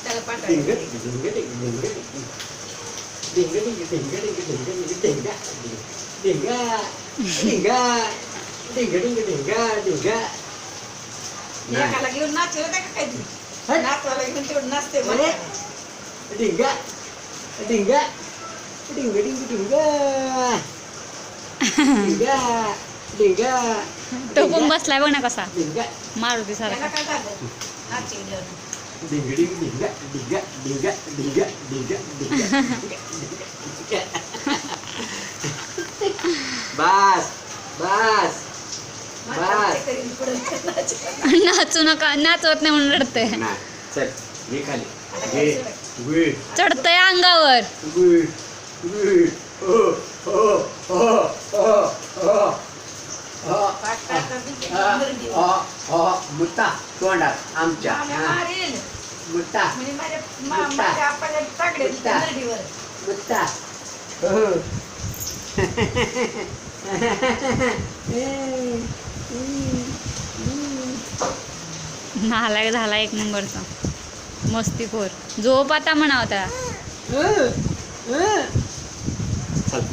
त्याला ढिंग पाठवायचं. ढिंग ढिंग ढिंग ढिंग ढिंग ढिंग ढिंग ढिंग ढिंग ढिंग ढिंग ढिंग एकाला घेऊन नाचलं का काय ती? हट. नाचवायला घेऊन तेवढं नाचते अरे. मला. ढिंग ढिंग ढिंग ढिंग ढिंग ढिंग तो पण बसलाय बघ ना कसा ढिंग मारुती त्याला सारखा. काय झालं? नाचिवलं. ढिंग ढिंग ढिंग ढिंग ढिंग ढिंग ढिंग ढिंग बस बस माझ्या बस. करीन पुढं नाच. नाचू नका, नाचवत नाही म्हणून रडते. नाही चल घे खाली घे घे चढतय अंगावर. घे घे ओ ओ ओ ओ ओ पाठ करतात तुमची. मुत्ता तोंडात आमच्या आम्ही हा. मारील. मुत्ता म्हणजे माझ्या आपाला टाकले मुत्ता. नदीवर. मुत्ता हो नालायक झाला एक नंबरचा. मस्तीखोर. झोप आता म्हणावं त्याला. चल